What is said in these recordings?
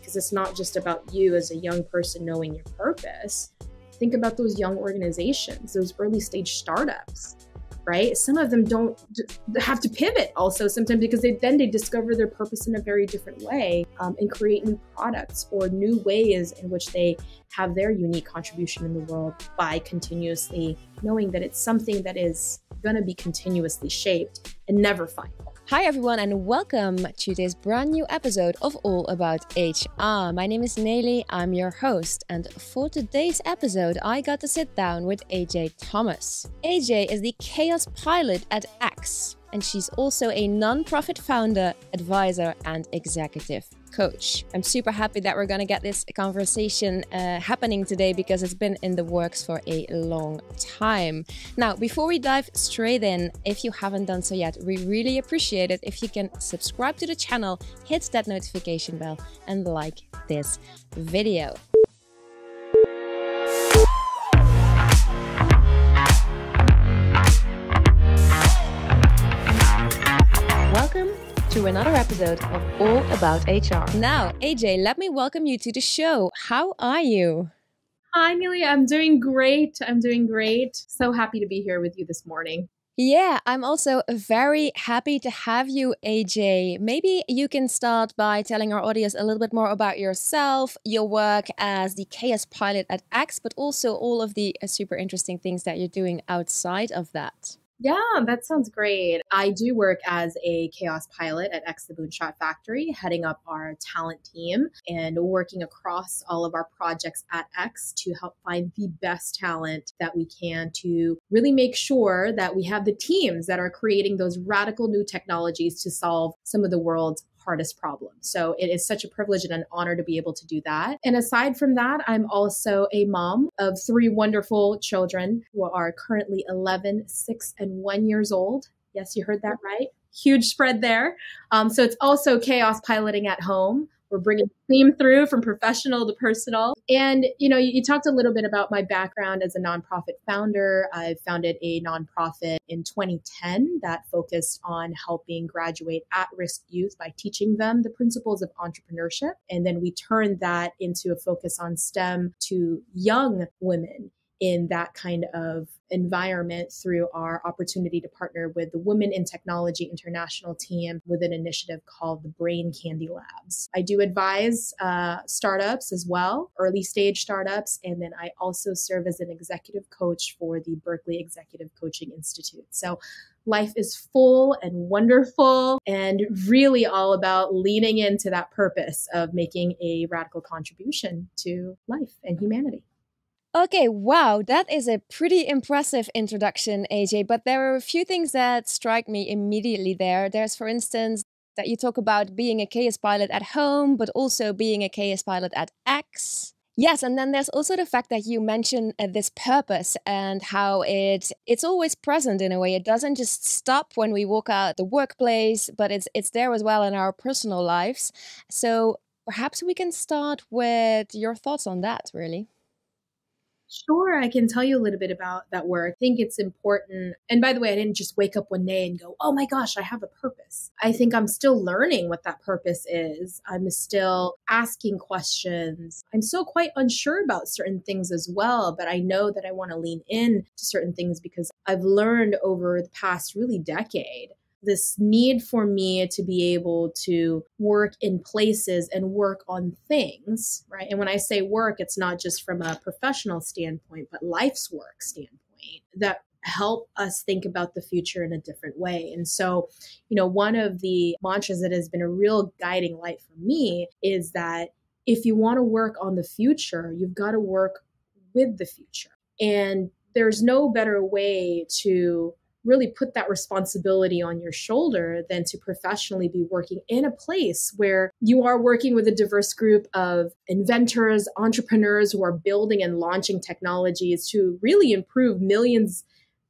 because it's not just about you as a young person knowing your purpose. Think about those young organizations, those early stage startups, right? Some of them don't have to pivot also sometimes because they discover their purpose in a very different way and create new products or new ways in which they have their unique contribution in the world by continuously knowing that it's something that is going to be continuously shaped and never final. Hi everyone and welcome to this brand new episode of All About HR. My name is Nelly, I'm your host, and for today's episode I got to sit down with AJ Thomas. AJ is the chaos pilot at X, and she's also a non-profit founder, advisor and executive coach. I'm super happy that we're going to get this conversation happening today because it's been in the works for a long time. Now, before we dive straight in, if you haven't done so yet, we really appreciate it if you can subscribe to the channel, hit that notification bell and like this video. Welcome to another episode of All About HR. Now, AJ, let me welcome you to the show. How are you? Hi, Amelia. I'm doing great. So happy to be here with you this morning. Yeah, I'm also very happy to have you, AJ. Maybe you can start by telling our audience a little bit more about yourself, your work as the chaos pilot at X, but also all of the super interesting things that you're doing outside of that. Yeah, that sounds great. I do work as a chaos pilot at the Moonshot Factory, heading up our talent team and working across all of our projects at X to help find the best talent that we can to really make sure that we have the teams that are creating those radical new technologies to solve some of the world's hardest problems. So it is such a privilege and an honor to be able to do that. And aside from that, I'm also a mom of 3 wonderful children who are currently 11, 6, and 1 years old. Yes, you heard that right. Huge spread there. So it's also chaos piloting at home. We're bringing the theme through from professional to personal. And, you talked a little bit about my background as a nonprofit founder. I founded a nonprofit in 2010 that focused on helping graduate at-risk youth by teaching them the principles of entrepreneurship. And then we turned that into a focus on STEM to young women in that kind of environment through our opportunity to partner with the Women in Technology International team with an initiative called the Brain Candy Labs. I do advise startups as well, early stage startups, and then I also serve as an executive coach for the Berkeley Executive Coaching Institute. So life is full and wonderful and really all about leaning into that purpose of making a radical contribution to life and humanity. Okay, wow, that is a pretty impressive introduction, AJ, but there are a few things that strike me immediately there. There's, for instance, that you talk about being a chaos pilot at home, but also being a chaos pilot at X. Yes, and then there's also the fact that you mention this purpose and how it's always present in a way. It doesn't just stop when we walk out the workplace, but it's there as well in our personal lives. So perhaps we can start with your thoughts on that, really. Sure, I can tell you a little bit about that work. I think it's important. And by the way, I didn't just wake up one day and go, oh my gosh, I have a purpose. I think I'm still learning what that purpose is. I'm still asking questions. I'm still quite unsure about certain things as well, but I know that I want to lean in to certain things because I've learned over the past really decade this need for me to be able to work in places and work on things, right? And when I say work, it's not just from a professional standpoint, but life's work standpoint that help us think about the future in a different way. And so, one of the mantras that has been a real guiding light for me is that if you want to work on the future, you've got to work with the future. And there's no better way to really put that responsibility on your shoulder than to professionally be working in a place where you are working with a diverse group of inventors, entrepreneurs who are building and launching technologies to really improve millions,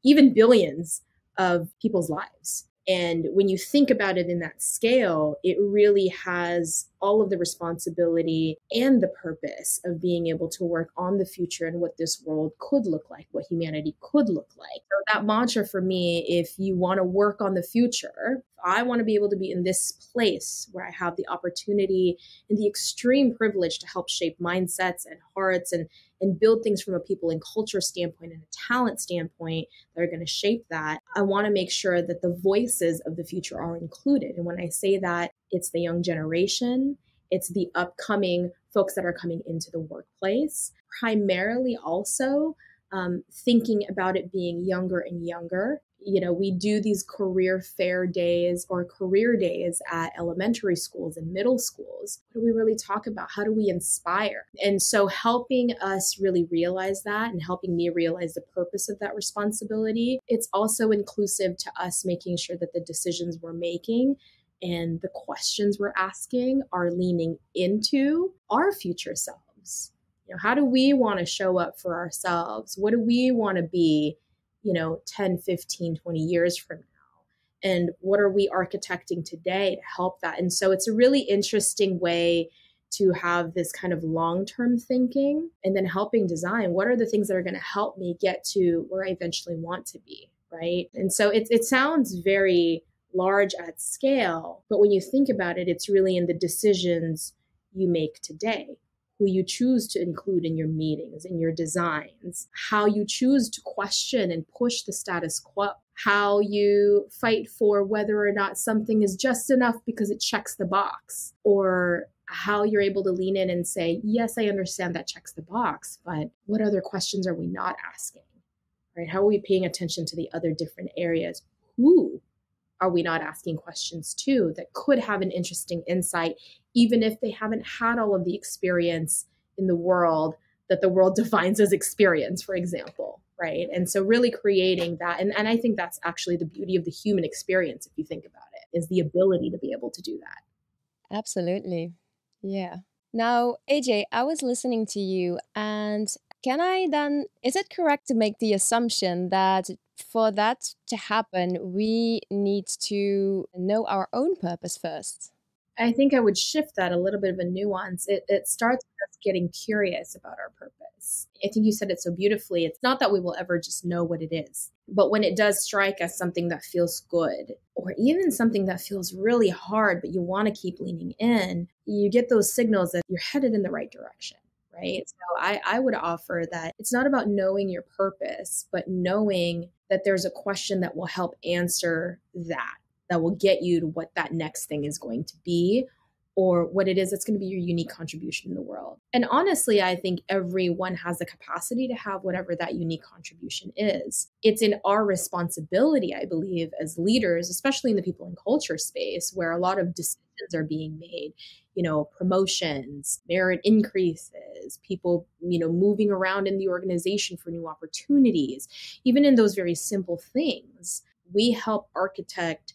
even billions of people's lives. And when you think about it in that scale, it really has all of the responsibility and the purpose of being able to work on the future and what this world could look like, what humanity could look like. So that mantra for me, if you want to work on the future, I want to be able to be in this place where I have the opportunity and the extreme privilege to help shape mindsets and hearts and build things from a people and culture standpoint and a talent standpoint that are going to shape that. I want to make sure that the voices of the future are included. And when I say that, it's the young generation, it's the upcoming folks that are coming into the workplace, primarily also thinking about it being younger and younger. We do these career fair days or career days at elementary schools and middle schools. What do we really talk about? How do we inspire? And so helping us really realize that and helping me realize the purpose of that responsibility, it's also inclusive to us making sure that the decisions we're making and the questions we're asking are leaning into our future selves. How do we want to show up for ourselves? What do we want to be 10, 15, 20 years from now? And what are we architecting today to help that? And so it's a really interesting way to have this kind of long-term thinking and then helping design. What are the things that are going to help me get to where I eventually want to be, right? And so it sounds very large at scale, but when you think about it, it's really in the decisions you make today, who you choose to include in your meetings, in your designs, how you choose to question and push the status quo, how you fight for whether or not something is just enough because it checks the box, or how you're able to lean in and say, yes, I understand that checks the box, but what other questions are we not asking, right? How are we paying attention to the other different areas? Who are we not asking questions to that could have an interesting insight, even if they haven't had all of the experience in the world that the world defines as experience, for example, right? And so really creating that. And I think that's actually the beauty of the human experience, if you think about it, is the ability to be able to do that. Absolutely. Yeah. Now, AJ, I was listening to you, and is it correct to make the assumption that for that to happen, we need to know our own purpose first? I think I would shift that a little bit of a nuance. It starts with us getting curious about our purpose. I think you said it so beautifully. It's not that we will ever just know what it is, but when it does strike us something that feels good, or even something that feels really hard, but you want to keep leaning in, you get those signals that you're headed in the right direction. Right. So I would offer that it's not about knowing your purpose, but knowing that there's a question that will help answer that will get you to what that next thing is going to be, or what it is that's going to be your unique contribution in the world. And honestly, I think everyone has the capacity to have whatever that unique contribution is. It's in our responsibility, I believe, as leaders, especially in the people and culture space, where a lot of decisions are being made, promotions, merit increases, people, moving around in the organization for new opportunities. Even in those very simple things, we help architect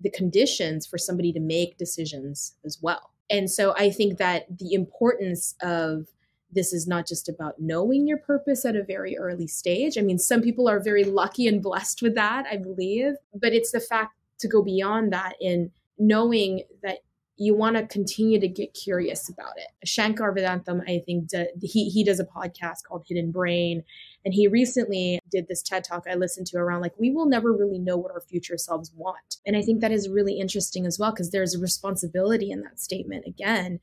the conditions for somebody to make decisions as well. And so I think that the importance of this is not just about knowing your purpose at a very early stage. I mean, some people are very lucky and blessed with that, I believe, but it's the fact to go beyond that in knowing that you want to continue to get curious about it. Shankar Vedantam, I think, he does a podcast called Hidden Brain. And he recently did this TED Talk I listened to around we will never really know what our future selves want. And I think that is really interesting as well, because there's a responsibility in that statement, again,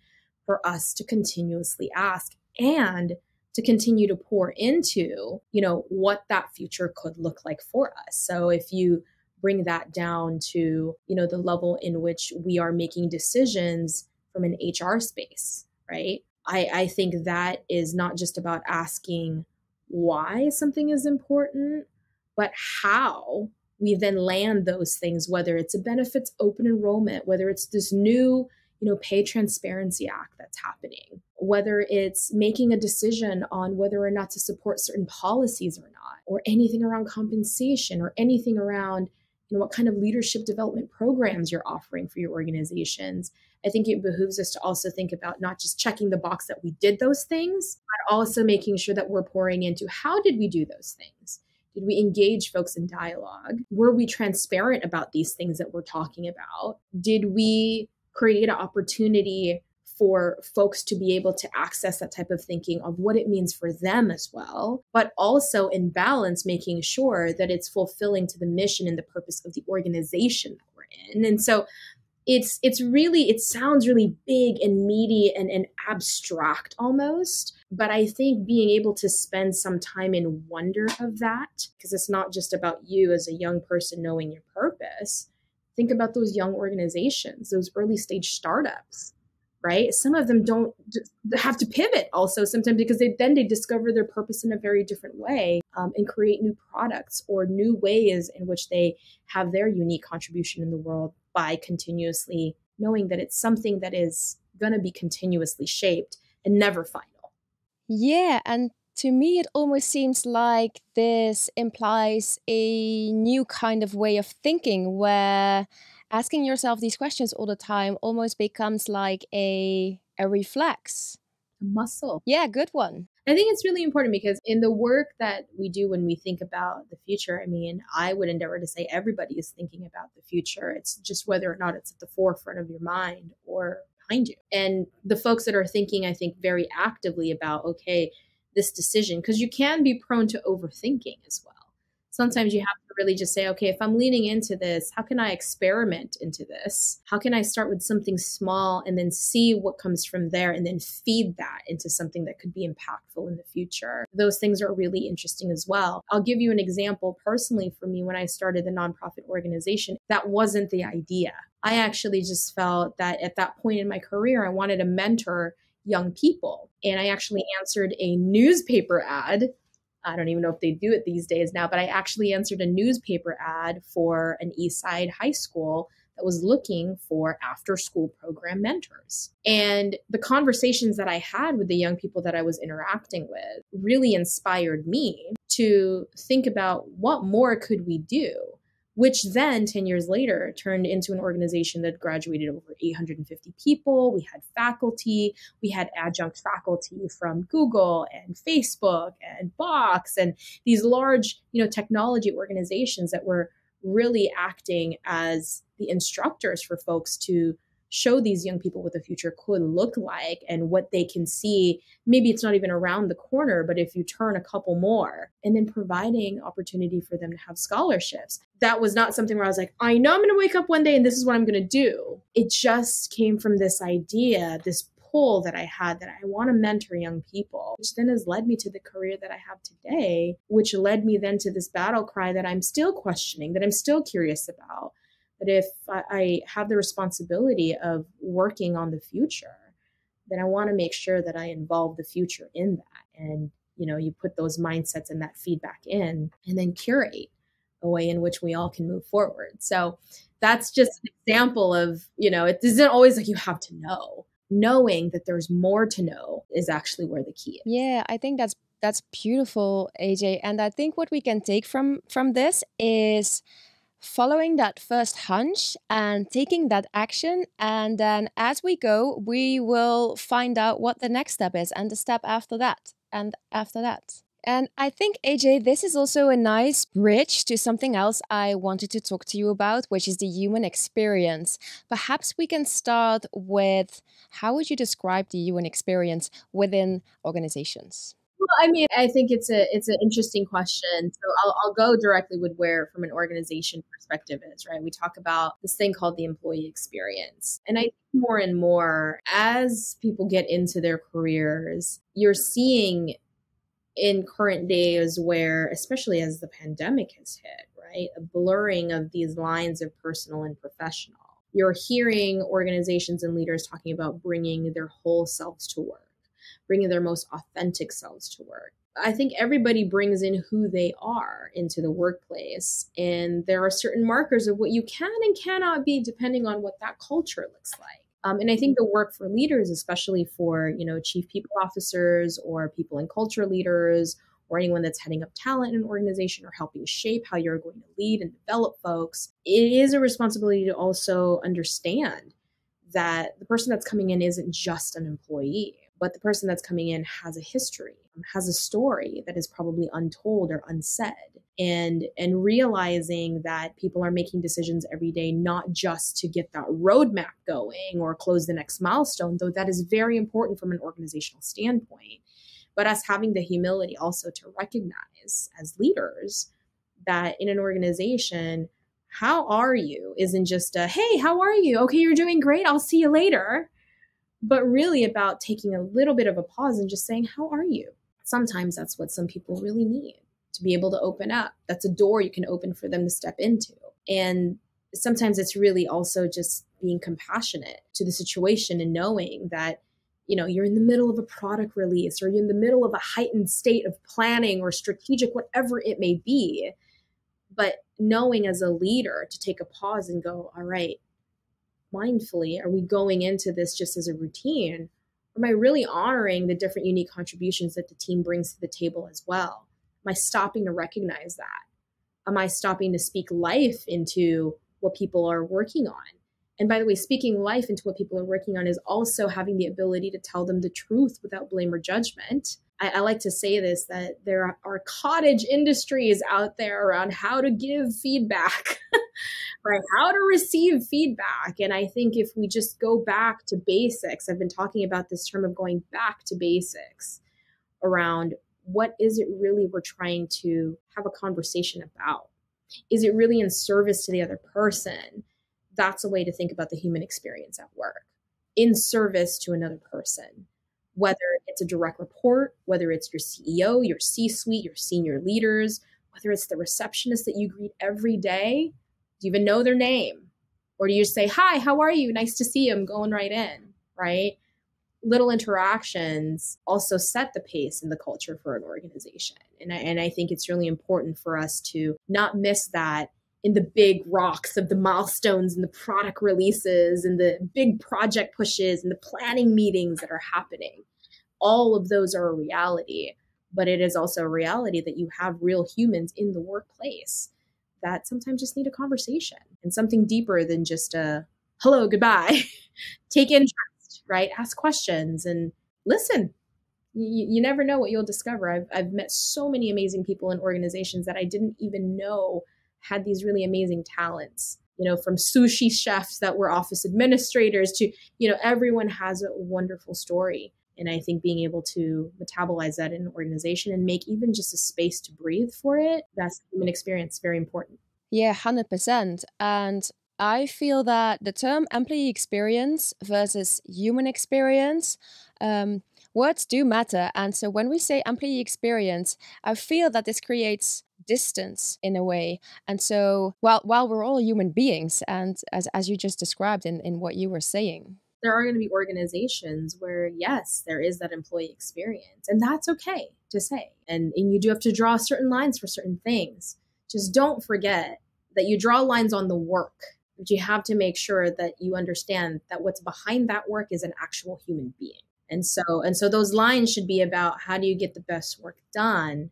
for us to continuously ask and to continue to pour into, what that future could look like for us. So if you bring that down to, the level in which we are making decisions from an HR space, right? I think that is not just about asking why something is important, but how we then land those things, whether it's a benefits open enrollment, whether it's this new, Pay Transparency Act that's happening, whether it's making a decision on whether or not to support certain policies or not, or anything around compensation, or anything around what kind of leadership development programs you're offering for your organizations. I think it behooves us to also think about not just checking the box that we did those things, but also making sure that we're pouring into how did we do those things? Did we engage folks in dialogue? Were we transparent about these things that we're talking about? Did we create an opportunity for folks to be able to access that type of thinking of what it means for them as well, but also in balance, making sure that it's fulfilling to the mission and the purpose of the organization that we're in. And so it sounds really big and meaty and abstract almost, but I think being able to spend some time in wonder of that, because it's not just about you as a young person knowing your purpose. Think about those young organizations, those early stage startups, right? Some of them don't have to pivot also sometimes because they discover their purpose in a very different way, and create new products or new ways in which they have their unique contribution in the world by continuously knowing that it's something that is going to be continuously shaped and never final. Yeah, and to me, it almost seems like this implies a new kind of way of thinking where asking yourself these questions all the time almost becomes like a reflex. A muscle. Yeah, good one. I think it's really important because in the work that we do when we think about the future, I mean, I would endeavor to say everybody is thinking about the future. It's just whether or not it's at the forefront of your mind or behind you. And the folks that are thinking, I think, very actively about, okay, this decision, because you can be prone to overthinking as well. Sometimes you have to really just say, okay, if I'm leaning into this, how can I experiment into this? How can I start with something small and then see what comes from there and then feed that into something that could be impactful in the future? Those things are really interesting as well. I'll give you an example personally for me when I started the nonprofit organization. That wasn't the idea. I actually just felt that at that point in my career, I wanted to mentor young people. And I actually answered a newspaper ad. I don't even know if they do it these days now, but I actually answered a newspaper ad for an East Side high school that was looking for after-school program mentors. And the conversations that I had with the young people that I was interacting with really inspired me to think about what more could we do, which then 10 years later turned into an organization that graduated over 850 people. We had faculty, we had adjunct faculty from Google and Facebook and Box and these large, technology organizations that were really acting as the instructors for folks to show these young people what the future could look like and what they can see. Maybe it's not even around the corner, but if you turn a couple more, and then providing opportunity for them to have scholarships. That was not something where I was like, I know I'm going to wake up one day and this is what I'm going to do. It just came from this idea, this pull that I had that I want to mentor young people, which then has led me to the career that I have today, which led me then to this battle cry that I'm still questioning, that I'm still curious about. That if I have the responsibility of working on the future, then I want to make sure that I involve the future in that. And, you put those mindsets and that feedback in and then curate a way in which we all can move forward. So that's just an example of, it isn't always like you have to know. Knowing that there's more to know is actually where the key is. Yeah, I think that's beautiful, AJ. And I think what we can take from this is following that first hunch and taking that action. And then as we go, we will find out what the next step is and the step after that and after that. And I think, AJ, this is also a nice bridge to something else I wanted to talk to you about, which is the human experience. Perhaps we can start with, how would you describe the human experience within organizations? Well, I think it's an interesting question. So I'll go directly with where, from an organization perspective, is, right? We talk about this thing called the employee experience. And I think more and more as people get into their careers, you're seeing in current days where, especially as the pandemic has hit, right, a blurring of these lines of personal and professional. You're hearing organizations and leaders talking about bringing their whole selves to work, bringing their most authentic selves to work. I think everybody brings in who they are into the workplace, and there are certain markers of what you can and cannot be depending on what that culture looks like. And I think the work for leaders, especially for, chief people officers or people and culture leaders or anyone that's heading up talent in an organization or helping shape how you're going to lead and develop folks, it is a responsibility to also understand that the person that's coming in isn't just an employee, but the person that's coming in has a history, has a story that is probably untold or unsaid. And realizing that people are making decisions every day, not just to get that roadmap going or close the next milestone, though that is very important from an organizational standpoint, but us having the humility also to recognize as leaders that in an organization, how are you isn't just a, hey, how are you? Okay, you're doing great. I'll see you later. But really about taking a little bit of a pause and just saying, how are you? Sometimes that's what some people really need, to be able to open up. That's a door you can open for them to step into. And sometimes it's really also just being compassionate to the situation and knowing that, you know, you're in the middle of a product release or you're in the middle of a heightened state of planning or strategic, whatever it may be. But knowing as a leader to take a pause and go, all right, mindfully, are we going into this just as a routine? Or am I really honoring the different unique contributions that the team brings to the table as well? Am I stopping to recognize that? Am I stopping to speak life into what people are working on? And by the way, speaking life into what people are working on is also having the ability to tell them the truth without blame or judgment. I like to say this, that there are cottage industries out there around how to give feedback, right? How to receive feedback. And I think if we just go back to basics, I've been talking about this term of going back to basics around what is it really we're trying to have a conversation about? Is it really in service to the other person? That's a way to think about the human experience at work, in service to another person. Whether it's a direct report, whether it's your CEO, your C-suite, your senior leaders, whether it's the receptionist that you greet every day, do you even know their name? Or do you just say, hi, how are you? Nice to see you. I'm going right in, right? Little interactions also set the pace and the culture for an organization. And I think it's really important for us to not miss that in the big rocks of the milestones and the product releases and the big project pushes and the planning meetings that are happening. All of those are a reality, but it is also a reality that you have real humans in the workplace that sometimes just need a conversation and something deeper than just a hello, goodbye. Take interest, right? Ask questions and listen. You never know what you'll discover. I've met so many amazing people in organizations that I didn't even know had these really amazing talents, you know, from sushi chefs that were office administrators to, you know, everyone has a wonderful story. And I think being able to metabolize that in an organization and make even just a space to breathe for it, that's human experience, very important. Yeah, 100%. And I feel that the term employee experience versus human experience, words do matter. And so when we say employee experience, I feel that this creates distance in a way. And so while we're all human beings, and as you just described in what you were saying, there are going to be organizations where, yes, there is that employee experience, and that's okay to say. And you do have to draw certain lines for certain things. Just don't forget that you draw lines on the work, but you have to make sure that you understand that what's behind that work is an actual human being. And so those lines should be about how do you get the best work done,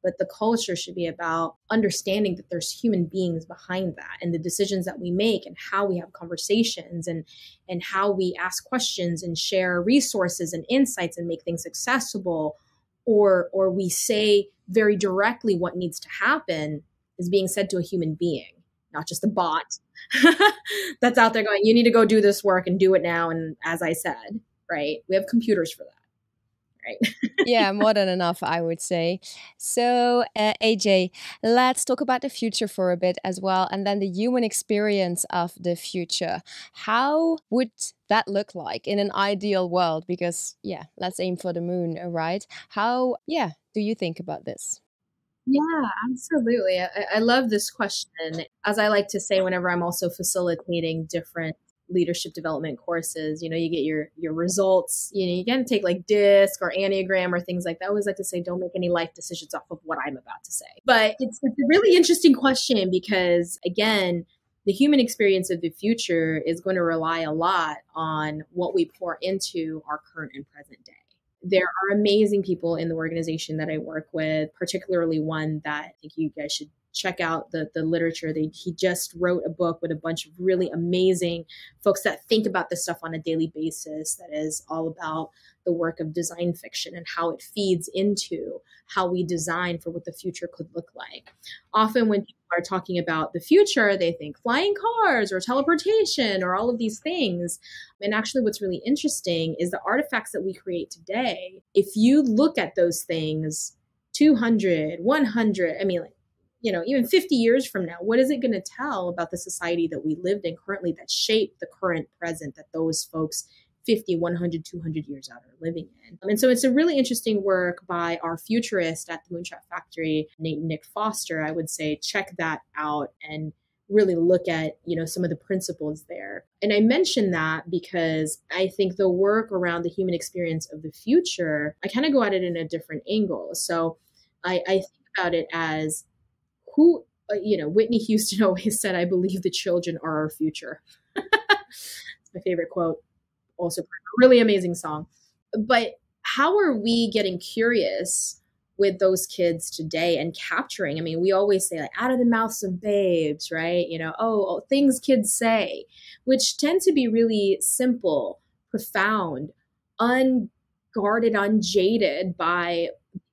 but the culture should be about understanding that there's human beings behind that and the decisions that we make and how we have conversations and how we ask questions and share resources and insights and make things accessible, or we say very directly what needs to happen is being said to a human being, not just a bot that's out there going, you need to go do this work and do it now. And as I said, right, we have computers for that. Right. Yeah, more than enough, I would say. So, AJ, let's talk about the future for a bit as well, and then the human experience of the future. How would that look like in an ideal world? Because, yeah, let's aim for the moon, right? How, do you think about this? Yeah, absolutely. I love this question. As I like to say, whenever I'm also facilitating different leadership development courses, you know, you get your results, you know, you can take like DISC or Enneagram or things like that. I always like to say, don't make any life decisions off of what I'm about to say. But it's a really interesting question because, again, the human experience of the future is going to rely a lot on what we pour into our current and present day. There are amazing people in the organization that I work with, particularly one that I think you guys should check out the literature. He just wrote a book with a bunch of really amazing folks that think about this stuff on a daily basis, that is all about the work of design fiction and how it feeds into how we design for what the future could look like. Often when people are talking about the future, they think flying cars or teleportation or all of these things. And actually what's really interesting is the artifacts that we create today. If you look at those things 200, 100, even 50 years from now, what is it going to tell about the society that we lived in currently that shaped the current present that those folks 50, 100, 200 years out are living in? And so it's a really interesting work by our futurist at the Moonshot Factory, Nick Foster. I would say check that out and really look at, some of the principles there. And I mention that because I think the work around the human experience of the future, I kind of go at it in a different angle. So I think about it as Whitney Houston always said, "I believe the children are our future." It's my favorite quote. Also, a really amazing song. But how are we getting curious with those kids today and capturing? We always say like out of the mouths of babes, right? Things kids say, which tend to be really simple, profound, unguarded, unjaded by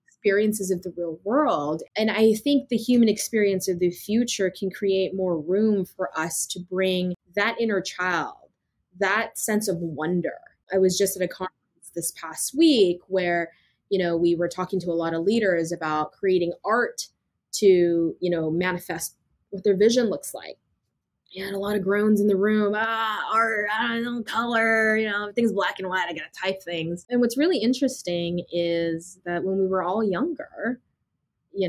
experiences of the real world. And I think the human experience of the future can create more room for us to bring that inner child, that sense of wonder. I was just at a conference this past week where, we were talking to a lot of leaders about creating art to, manifest what their vision looks like. And a lot of groans in the room. Art, I don't know, color, everything's black and white. I gotta type things. And what's really interesting is that when we were all younger, we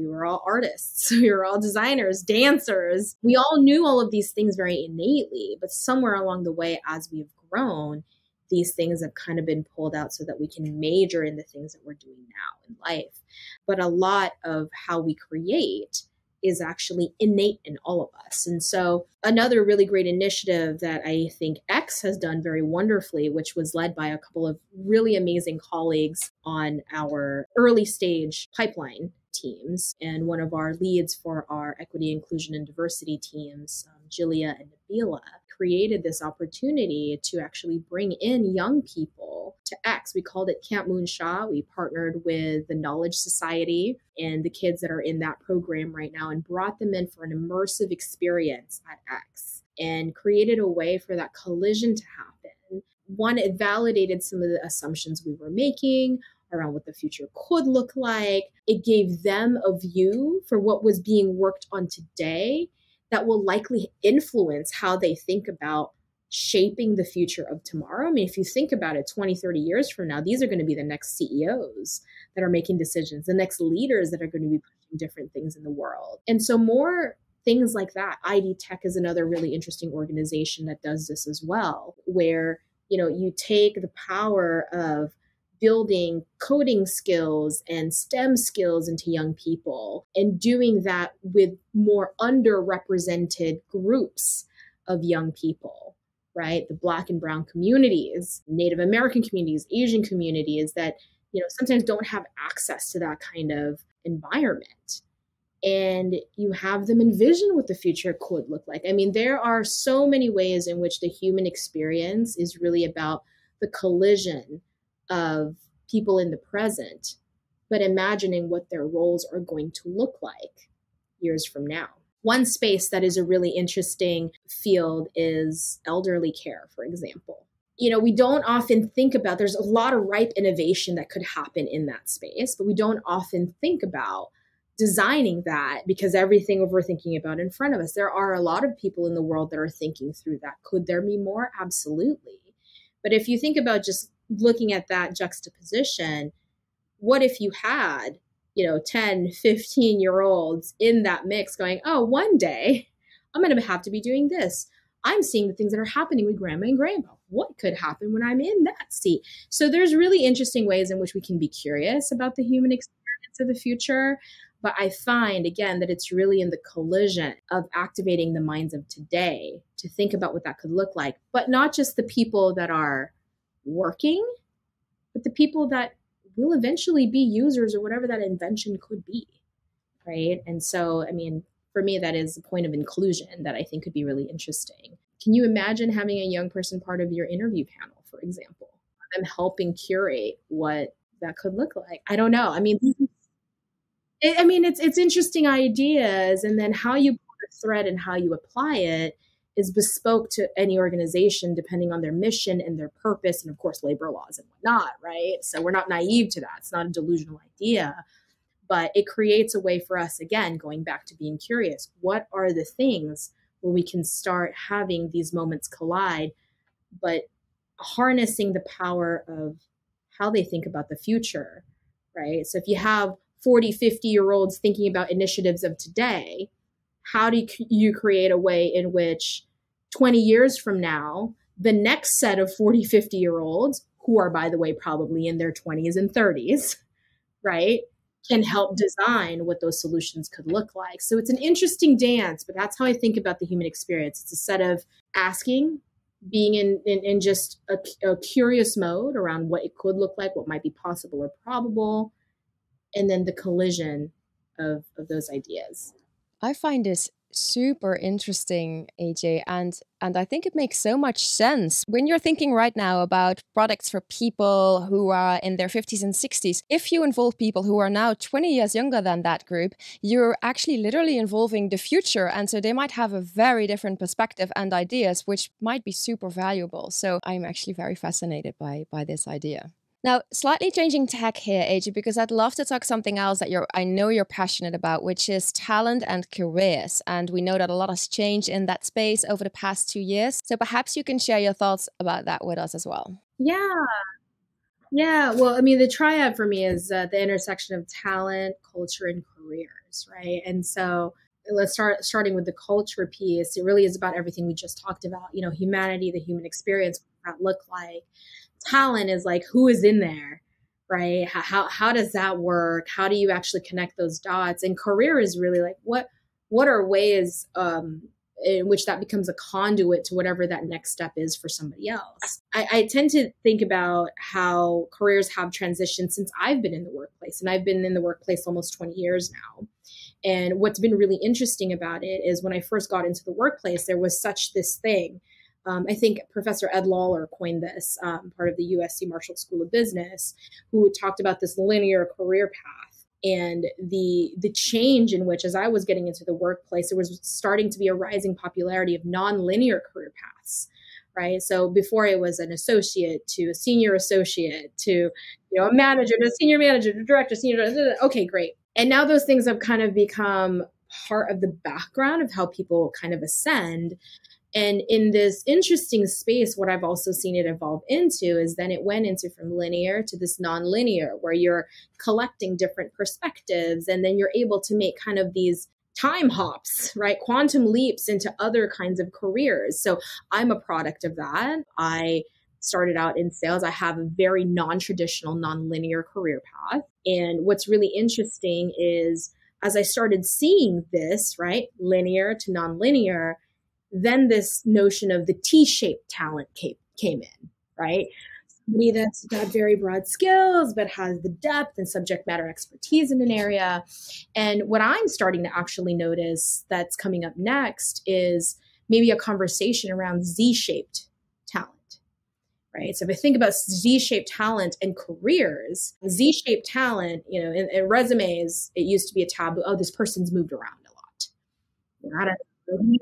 were all artists. We were all designers, dancers. We all knew all of these things very innately, but somewhere along the way, as we've grown, these things have kind of been pulled out so that we can major in the things that we're doing now in life. But a lot of how we create is actually innate in all of us. And so another really great initiative that I think X has done very wonderfully, which was led by a couple of really amazing colleagues on our early stage pipeline teams. And one of our leads for our equity, inclusion, and diversity teams, Julia and Nabila, created this opportunity to actually bring in young people to X. We called it Camp Moonshot. We partnered with the Knowledge Society and the kids that are in that program right now and brought them in for an immersive experience at X and created a way for that collision to happen. One, it validated some of the assumptions we were making around what the future could look like. It gave them a view for what was being worked on today that will likely influence how they think about shaping the future of tomorrow. If you think about it, 20, 30 years from now, these are going to be the next CEOs that are making decisions, the next leaders that are going to be pushing different things in the world. And so more things like that. ID Tech is another really interesting organization that does this as well, where, you take the power of building coding skills and STEM skills into young people and doing that with more underrepresented groups of young people, right? The Black and Brown communities, Native American communities, Asian communities that, sometimes don't have access to that kind of environment. And you have them envision what the future could look like. There are so many ways in which the human experience is really about the collision of people in the present, but imagining what their roles are going to look like years from now. One space that is a really interesting field is elderly care, for example. We don't often think about, there's a lot of ripe innovation that could happen in that space, but we don't often think about designing that because everything we're thinking about in front of us. There are a lot of people in the world that are thinking through that. Could there be more? Absolutely. But if you think about just looking at that juxtaposition, what if you had, 10, 15-year-olds in that mix going, oh, one day I'm going to have to be doing this. I'm seeing the things that are happening with grandma and grandpa. What could happen when I'm in that seat? So there's really interesting ways in which we can be curious about the human experience of the future. But I find, again, that it's really in the collision of activating the minds of today to think about what that could look like, but not just the people that are working, but the people that will eventually be users or whatever that invention could be, right? And so, I mean, for me, that is a point of inclusion that I think could be really interesting. Can you imagine having a young person part of your interview panel, for example, and helping curate what that could look like? I don't know. I mean, it's interesting ideas, and then how you pull the thread and how you apply it is bespoke to any organization depending on their mission and their purpose, and of course labor laws and whatnot, right? So we're not naive to that. It's not a delusional idea, but it creates a way for us, again, going back to being curious. What are the things where we can start having these moments collide, but harnessing the power of how they think about the future, right? So if you have 40, 50-year-olds thinking about initiatives of today, how do you create a way in which 20 years from now, the next set of 40, 50-year-olds, who are, by the way, probably in their 20s and 30s, right, can help design what those solutions could look like? So it's an interesting dance, but that's how I think about the human experience. It's a set of asking, being in just a curious mode around what it could look like, what might be possible or probable, and then the collision of those ideas. I find this super interesting, AJ, and I think it makes so much sense. When you're thinking right now about products for people who are in their 50s and 60s, if you involve people who are now 20 years younger than that group, you're actually literally involving the future. And so they might have a very different perspective and ideas, which might be super valuable. So I'm actually very fascinated by this idea. Now, slightly changing tack here, AJ, because I'd love to talk something else that I know you're passionate about, which is talent and careers. And we know that a lot has changed in that space over the past 2 years. So perhaps you can share your thoughts about that with us as well. Yeah. Well, I mean, the triad for me is the intersection of talent, culture, and careers, right? And so let's starting with the culture piece. It really is about everything we just talked about, humanity, the human experience, what that look like. Talent is like, who is in there, right? How does that work? How do you actually connect those dots? And career is really like, what are ways in which that becomes a conduit to whatever that next step is for somebody else? I tend to think about how careers have transitioned since I've been in the workplace, and I've been in the workplace almost 20 years now. And what's been really interesting about it is when I first got into the workplace, there was such this thing. I think Professor Ed Lawler coined this, part of the USC Marshall School of Business, who talked about this linear career path and the change in which, as I was getting into the workplace, there was starting to be a rising popularity of nonlinear career paths, right? So before it was an associate to a senior associate to a manager to a senior manager to director, okay, great. And now those things have kind of become part of the background of how people kind of ascend. And in this interesting space, what I've also seen it evolve into is then it went into from linear to this nonlinear, where you're collecting different perspectives, and then you're able to make kind of these time hops, right? Quantum leaps into other kinds of careers. So I'm a product of that. I started out in sales. I have a very non-traditional, nonlinear career path. And what's really interesting is as I started seeing this, right, linear to nonlinear, then this notion of the T-shaped talent came in, right? Somebody that's got very broad skills, but has the depth and subject matter expertise in an area. And what I'm starting to actually notice that's coming up next is maybe a conversation around Z-shaped talent, right? So if I think about Z-shaped talent and careers, Z-shaped talent, in resumes, it used to be a taboo. Oh, this person's moved around a lot. I don't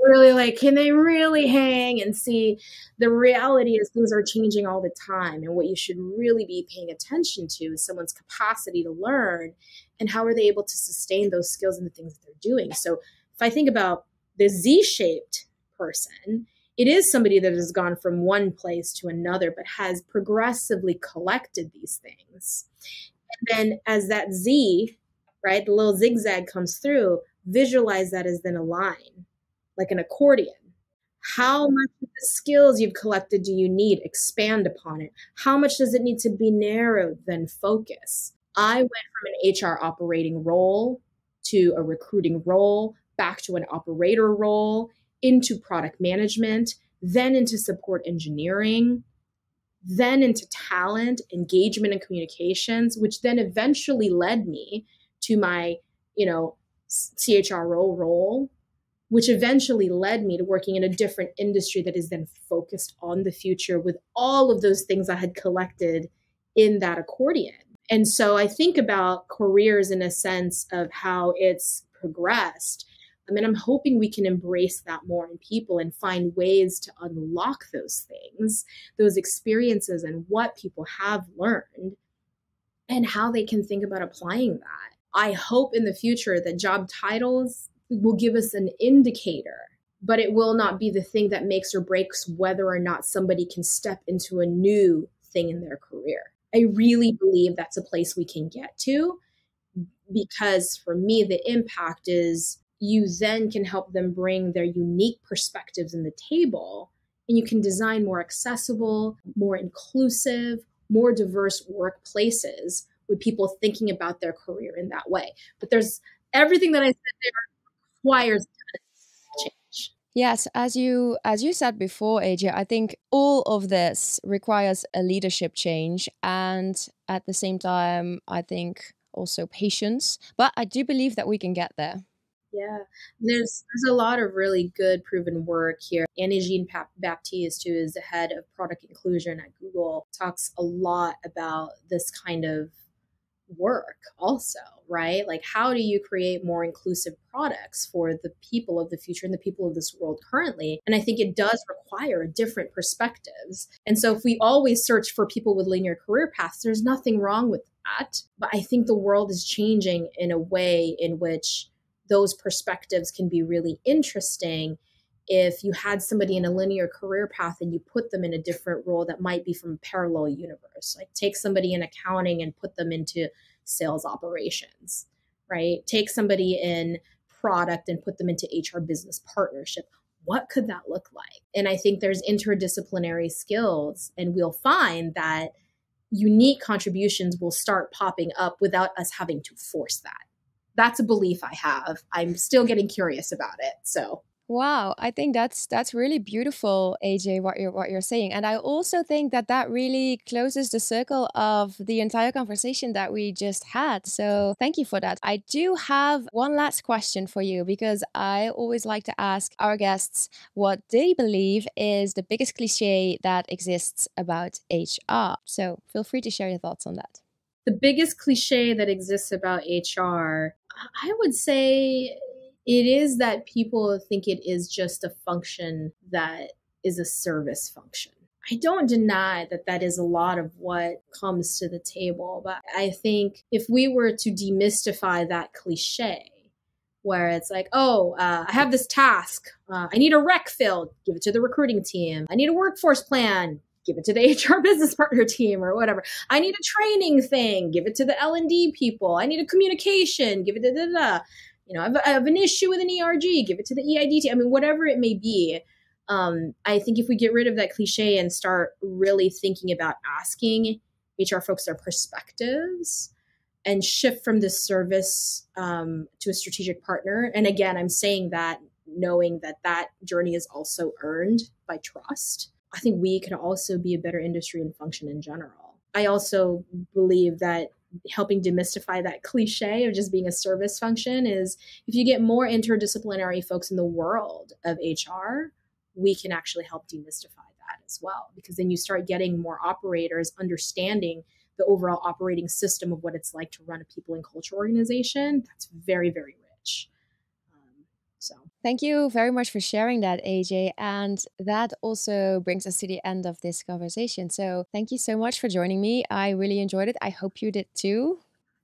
really can they really hang and see? The reality is things are changing all the time. And what you should really be paying attention to is someone's capacity to learn and how are they able to sustain those skills and the things that they're doing. So if I think about the Z-shaped person, it is somebody that has gone from one place to another, but has progressively collected these things. And then as that Z, right, the little zigzag comes through, visualize that as then a line, like an accordion. How much of the skills you've collected do you need? Expand upon it. How much does it need to be narrowed? Then focus. I went from an HR operating role to a recruiting role, back to an operator role, into product management, then into support engineering, then into talent, engagement, and communications, which then eventually led me to my, CHRO role, which eventually led me to working in a different industry that is then focused on the future with all of those things I had collected in that accordion. And so I think about careers in a sense of how it's progressed. I mean, I'm hoping we can embrace that more in people and find ways to unlock those things, those experiences, and what people have learned and how they can think about applying that. I hope in the future that job titles will give us an indicator, but it will not be the thing that makes or breaks whether or not somebody can step into a new thing in their career. I really believe that's a place we can get to, because for me, the impact is you then can help them bring their unique perspectives in the table, and you can design more accessible, more inclusive, more diverse workplaces with people thinking about their career in that way. But there's everything that I said there requires change. Yes, as you said before, AJ, I think all of this requires a leadership change, and at the same time, I think also patience. But I do believe that we can get there. Yeah, there's a lot of really good proven work here. Annie-Jean Baptiste, who is the head of product inclusion at Google, talks a lot about this kind of work also, right? Like, how do you create more inclusive products for the people of the future and the people of this world currently? And I think it does require different perspectives. And so if we always search for people with linear career paths, there's nothing wrong with that. But I think the world is changing in a way in which those perspectives can be really interesting. If you had somebody in a linear career path and you put them in a different role that might be from a parallel universe, like take somebody in accounting and put them into sales operations, right? Take somebody in product and put them into HR business partnership. What could that look like? And I think there's interdisciplinary skills, and we'll find that unique contributions will start popping up without us having to force that. That's a belief I have. I'm still getting curious about it. So. Wow, I think that's really beautiful, AJ, what you're saying. And I also think that really closes the circle of the entire conversation that we just had. So thank you for that. I do have one last question for you, because I always like to ask our guests what they believe is the biggest cliche that exists about HR. So feel free to share your thoughts on that. The biggest cliche that exists about HR, I would say it is that people think it is just a function that is a service function. I don't deny that that is a lot of what comes to the table, but I think if we were to demystify that cliche, where it's like, I have this task, I need a rec filled, give it to the recruiting team. I need a workforce plan, give it to the HR business partner team or whatever. I need a training thing, give it to the L&D people. I need a communication, give it to I have an issue with an ERG, give it to the EID team. I mean, whatever it may be. I think if we get rid of that cliche and start really thinking about asking HR folks their perspectives and shift from this service to a strategic partner. And again, I'm saying that knowing that journey is also earned by trust. I think we could also be a better industry and function in general. I also believe that helping demystify that cliche of just being a service function is if you get more interdisciplinary folks in the world of HR, we can actually help demystify that as well, because then you start getting more operators understanding the overall operating system of what it's like to run a people and culture organization. That's very, very rich. Thank you very much for sharing that, AJ. And that also brings us to the end of this conversation. So thank you so much for joining me. I really enjoyed it. I hope you did too.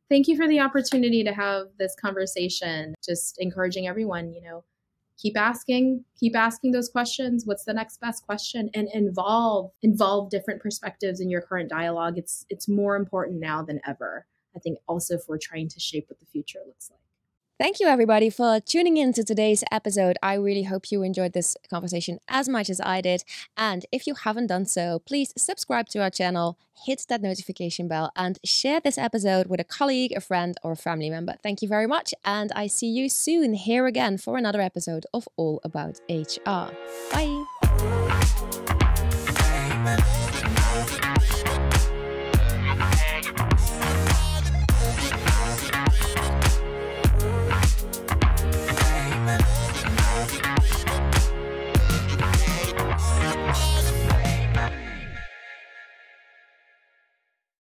Thank you for the opportunity to have this conversation. Just encouraging everyone, keep asking those questions. What's the next best question? And involve different perspectives in your current dialogue. It's more important now than ever. I think also if we're trying to shape what the future looks like. Thank you, everybody, for tuning in to today's episode. I really hope you enjoyed this conversation as much as I did. And if you haven't done so, please subscribe to our channel, hit that notification bell, and share this episode with a colleague, a friend, or a family member. Thank you very much. And I see you soon here again for another episode of All About HR. Bye.